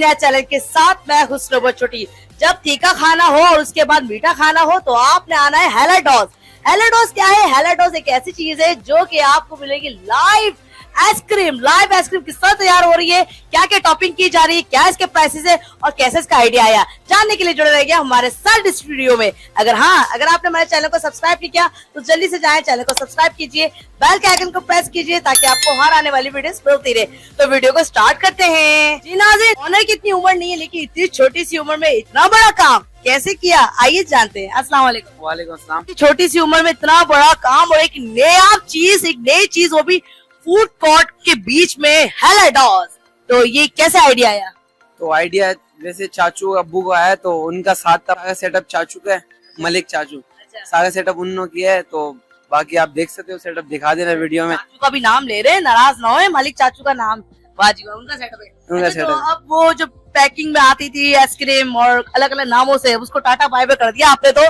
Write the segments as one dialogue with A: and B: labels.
A: नया चैलेंज के साथ मैं हुस्न बचोटी। जब तीखा खाना हो और उसके बाद मीठा खाना हो तो आपने आना है हेलाडोस। हेलाडोस क्या है? हेलाडोस एक ऐसी चीज है जो कि आपको मिलेगी लाइव आइसक्रीम। लाइव आइसक्रीम किस तरह तैयार हो रही है, क्या क्या टॉपिंग की जा रही है, क्या इसके प्राइसेस है और कैसे इसका आइडिया आया, जानने के लिए जुड़े रहिए हमारे साथ स्टूडियो में। अगर आपने हमारे चैनल को सब्सक्राइब नहीं किया तो जल्दी से जाएं, चैनल को सब्सक्राइब कीजिए, बेल के आइकन को प्रेस कीजिए ताकि आपको हर आने वाली वीडियोस मिलती रहे। तो वीडियो को स्टार्ट करते हैं। जी नाज़रीन, ऑनर की इतनी उम्र नहीं है लेकिन इतनी छोटी सी उम्र में इतना बड़ा काम कैसे किया, आइए जानते हैं। अस्सलाम वालेकुम।
B: वालेकुम अस्सलाम।
A: छोटी सी उम्र में इतना बड़ा काम और एक नई चीज वो भी फूड कोर्ट के बीच में हेलाडोस, तो ये कैसे आइडिया आया?
B: तो आइडिया वैसे चाचू अब्बू को आया, तो उनका साथ था सेटअप चाचू का है, मलिक चाचू। सारा सेटअप उन्होंने किया है, तो बाकी आप देख सकते हो, सेटअप दिखा देना वीडियो में।
A: चाचू का भी नाम ले रहे हैं, नाराज ना हो, मलिक चाचू का नाम वाजिब, उनका सेटअप है।
B: उनका सेटअप।
A: तो अब वो जो पैकिंग में आती थी आइसक्रीम और अलग अलग नामों से, उसको टाटा बाय बाय कर दिया आपने तो,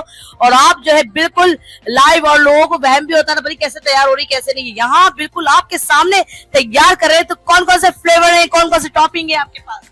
A: और आप जो है बिल्कुल लाइव, और लोगों को वहम भी होता था भाई कैसे तैयार हो रही कैसे नहीं, यहाँ बिल्कुल आपके सामने तैयार कर रहे हैं। तो कौन कौन से फ्लेवर है, कौन कौन से टॉपिंग है आपके पास?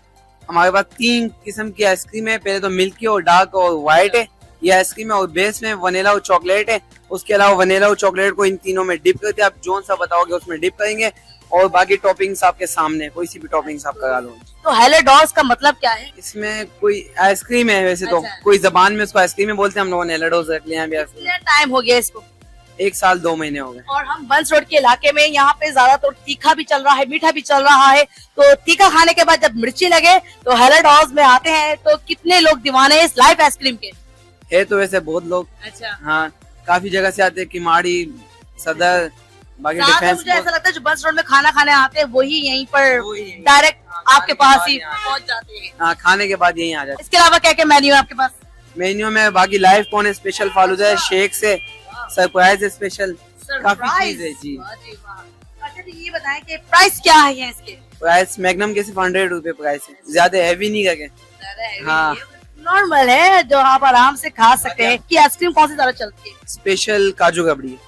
B: हमारे पास 3 किस्म की आइसक्रीम है। पहले तो मिल्की और डार्क और व्हाइट है, ये आइसक्रीम है, और बेस में वनीला और चॉकलेट है। उसके अलावा वनीला और चॉकलेट को इन तीनों में डिप करते हैं, आप जोन सा बताओगे उसमें डिप करेंगे, और बाकी टॉपिंग्स आपके सामने, कोई सी भी टॉपिंग्स आप करा लो।
A: तो हेलाडोस का मतलब क्या है?
B: इसमें कोई आइसक्रीम है वैसे तो,
A: अच्छा।
B: कोई जबान में उसको आइसक्रीम बोलते हैं, हम लोगों ने हेलाडोस रख लिया है।
A: कितना टाइम हो गया इसको?
B: 1 साल 2 महीने हो गए।
A: और हम बंस रोड के इलाके में, यहाँ पे ज्यादातर तीखा भी चल रहा है, मीठा भी चल रहा है। तो तीखा खाने के बाद जब मिर्ची लगे तो हेलाडोस में आते हैं। तो कितने लोग दीवाने हैं इस लाइव आइसक्रीम के? है
B: तो वैसे बहुत लोग,
A: अच्छा,
B: हाँ, काफी जगह से आते हैं, किमाड़ी, सदर, बाकी डिफेंस।
A: मुझे ऐसा लगता है जो बंस रोड में खाना खाने आते हैं वही यहीं पर डायरेक्ट आपके पास ही पहुंच जाते हैं।
B: हाँ, खाने के बाद यहीं आ जाते हैं।
A: इसके अलावा क्या क्या मेन्यू है आपके पास?
B: मेन्यू में बाकी लाइव कौन है, स्पेशल फालूदा है, शेक से सरप्राइज है, स्पेशल काफी चीज है जी।
A: अच्छा जी, ये बताएं कि प्राइस क्या है इसके?
B: प्राइस मैग्नम के सिर्फ 100 रुपए प्राइस है, ज्यादा हैवी नहीं करके। हाँ,
A: नॉर्मल है जो आप आराम से खा सकते हैं। कि आइसक्रीम कौन सी ज्यादा चलती है?
B: स्पेशल काजू कबड़ी है।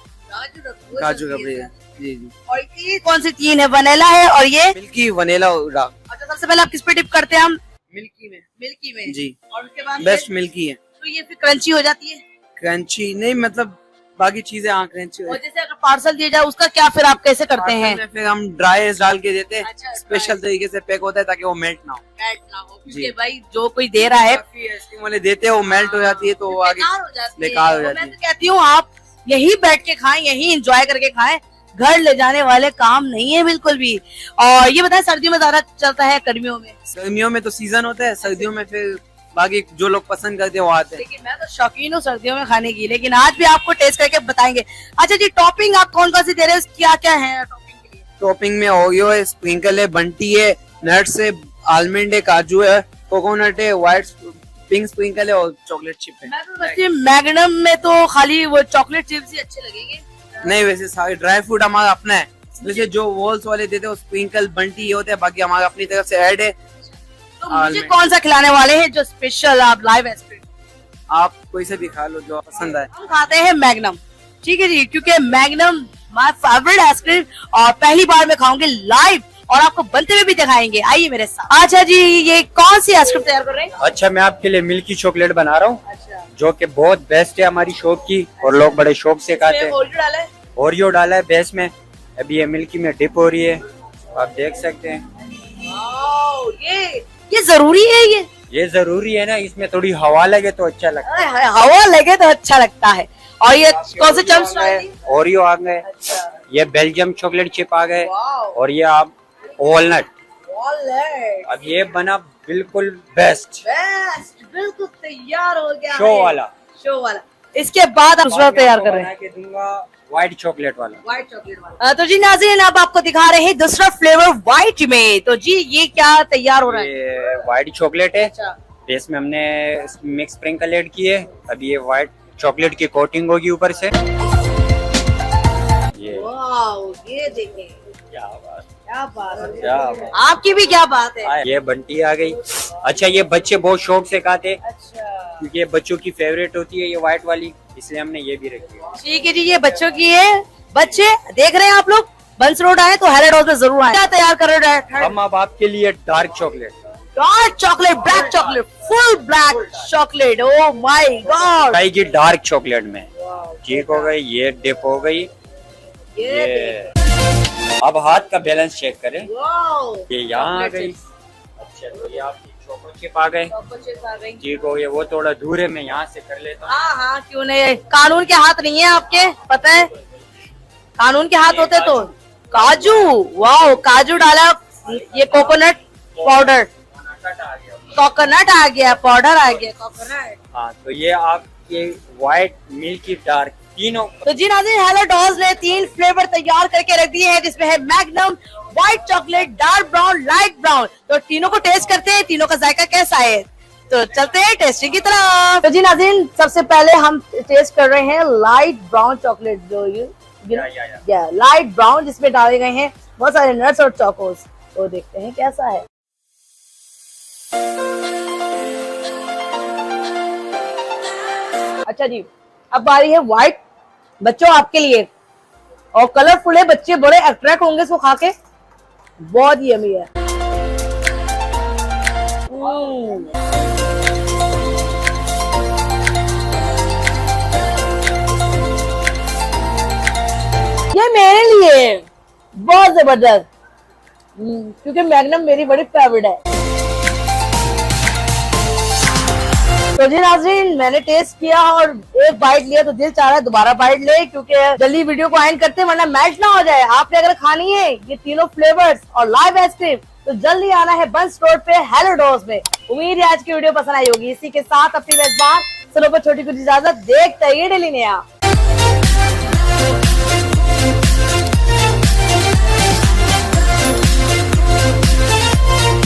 B: काजू कबड़ी है जी जी।
A: और ये कौन सी 3 है? वनीला है और ये
B: मिल्की, वनीला और डार्क।
A: अच्छा, सबसे पहले आप किस पे डिप करते हैं? हम
B: मिल्की में।
A: मिल्की में
B: जी।
A: और उसके बाद
B: बेस्ट मिल्की है।
A: तो ये फिर क्रंची हो जाती है?
B: क्रंची नहीं, मतलब बाकी चीजें हाँ क्रंची।
A: और जैसे अगर पार्सल दिया जाए उसका क्या फिर आप कैसे करते हैं?
B: फिर हम ड्राई आइस डाल के देते हैं।
A: अच्छा,
B: स्पेशल तरीके से पैक होता है ताकि वो मेल्ट ना हो।
A: क्योंकि भाई जो कोई दे रहा है
B: काफी आइसक्रीम वाले देते हैं, वो मेल्ट हो जाती है, तो वो आगे बेकार हो जाती
A: मैं
B: है।
A: तो कहती हूँ आप यहीं बैठ के खाएं, यहीं एंजॉय करके खाएं, घर ले जाने वाले काम नहीं है बिल्कुल भी। और ये बताएं, सर्दियों में ज्यादा चलता है गर्मियों में?
B: गर्मियों में तो सीजन होता है, सर्दियों में फिर बाकी जो लोग पसंद करते हैं वो आते हैं।
A: लेकिन मैं तो शौकीन हूँ सर्दियों में खाने की, लेकिन आज भी आपको टेस्ट करके बताएंगे। अच्छा जी, टॉपिंग आप कौन कौन सी दे रहे हो, क्या क्या है टॉपिंग के लिए?
B: टॉपिंग में ओरियो है, स्प्रिंकल है, बंटी है, नट्स है, आलमंड है, काजू है, कोकोनट है, व्हाइट पिंक स्प्रिंकल है और चॉकलेट चिप है।
A: मैं तो बच्चे मैग्नम में तो खाली वो चॉकलेट चिप्स ही अच्छे लगेंगे।
B: नहीं, वैसे सारे ड्राई फ्रूट हमारा अपना है। वैसे जो वॉल्स वाले देते हैं स्प्रिंकल बंटी ये होते हैं, बाकी हमारा अपनी तरफ से ऐड है।
A: तो मुझे कौन सा खिलाने वाले हैं जो स्पेशल आप लाइव आइसक्रीम?
B: आप कोई से भी खा लो जो पसंद आए।
A: हम खाते हैं मैग्नम, ठीक है जी, क्योंकि मैग्नम माय फेवरेट आइसक्रीम, और पहली बार मैं खाऊंगी लाइव और आपको बनते हुए भी दिखाएंगे। आइए मेरे साथ। अच्छा जी, ये कौन सी आइसक्रीम तैयार कर रहे हैं?
C: अच्छा, मैं आपके लिए मिल्की चॉकलेट बना रहा हूँ,
A: अच्छा,
C: जो कि बहुत बेस्ट है हमारी शॉप की, और लोग बड़े शौक से खाते हैं।
A: ओरियो डाला है?
C: ओरियो डाला है बेस में, अभी ये मिल्की में डिप हो रही है, आप देख सकते हैं।
A: वाओ, ये जरूरी है?
C: ये जरूरी है ना, इसमें थोड़ी हवा लगे तो अच्छा लगता है।
A: हवा लगे तो अच्छा लगता है। और ये कौन से चम्स?
C: ओरियो आ गए, ये बेल्जियम चॉकलेट चिप आ गए, और ये आप वॉलनट। अब ये बना बिल्कुल बेस्ट,
A: बिल्कुल तैयार हो गया,
C: शो वाला।
A: इसके बाद आप दूसरा तैयार कर रहे हैं?
C: बना के दूंगा व्हाइट चॉकलेट वाला।
A: व्हाइट चॉकलेट वाला। तो जी नाज़रीन, अब आपको दिखा रहे हैं दूसरा फ्लेवर व्हाइट में। तो जी ये क्या तैयार हो रहा है?
C: ये व्हाइट चॉकलेट है,
A: अच्छा,
C: बेस में हमने मिक्स स्प्रिंकल ऐड किए। अब ये व्हाइट चॉकलेट की कोटिंग होगी ऊपर से। ये
A: वाओ, ये देखिए
C: क्या बात,
A: क्या बात है,
C: क्या बात।
A: आपकी भी क्या बात है।
C: ये बंटी आ गई। अच्छा, ये बच्चे बहुत शौक से खाते,
A: अच्छा,
C: क्योंकि ये बच्चों की फेवरेट होती है ये व्हाइट वाली, इसलिए हमने ये भी रखी है।
A: ठीक है जी, ये बच्चों की है। बच्चे देख रहे हैं आप लोग, बंस रोड आए तो हेलाडोस में जरूर आए। क्या तैयार कर रहे हैं?
C: हम अब आपके लिए dark chocolate.
A: Dark chocolate, black chocolate, full black chocolate, oh my God.
C: आएगी डार्क चॉकलेट में। ठीक हो गई, ये डिप हो गई। ये अब हाथ का बैलेंस चेक करें। ये यहाँ आ गई। अच्छा, तो ये आपकी चोको चिप आ गए। ठीक हो गया, वो थोड़ा दूर है, मैं यहाँ से कर लेता हूँ।
A: हाँ हाँ, क्यों नहीं, कानून के हाथ नहीं है आपके, पता है, कानून के हाथ होते तो। काजू, वाओ, काजू डाला, ये कोकोनट पाउडर, कोकोनट आ गया, पाउडर आ गया, कोकोनट।
C: हाँ, तो ये आपके व्हाइट, मिल्की, डार्क तीनों।
A: तो जी नाज़रीन, हेलोडॉस ने 3 फ्लेवर तैयार करके रख दिए हैं, जिसमें है magnum, white chocolate, dark brown, light brown. तो तीनों को टेस्ट करते हैं, तीनों का जायका कैसा है। तो चलते हैं टेस्टिंग की तरफ। तो जी नाज़रीन, सबसे पहले हम टेस्ट कर रहे हैं लाइट ब्राउन चॉकलेट, जो या लाइट ब्राउन, जिसमें डाले गए हैं बहुत सारे नट्स और चोकोस। तो देखते हैं कैसा है। अच्छा जी, अब बारी है व्हाइट। बच्चों, आपके लिए, और कलरफुल है, बच्चे बड़े अट्रैक्ट होंगे इसको खा के, बहुत यम्मी है। ये मेरे लिए बहुत जबरदस्त, क्योंकि मैग्नम मेरी बड़ी फेवरेट है। तो जी नाज़रीन, मैंने टेस्ट किया और एक बाइट लिया तो दिल चाह रहा है दोबारा बाइट ले, क्योंकि जल्दी वीडियो को एंड करते हैं वरना मैच ना हो जाए। आपने अगर खानी है ये तीनों फ्लेवर्स और लाइव आइसक्रीम, तो जल्दी आना है बंस रोड पे हेलोडॉस में। उम्मीद है आज की वीडियो पसंद आई होगी। इसी के साथ अपनी मेजबान सलों पर छोटी कुछ इजाजत, देखते ही डेली नया।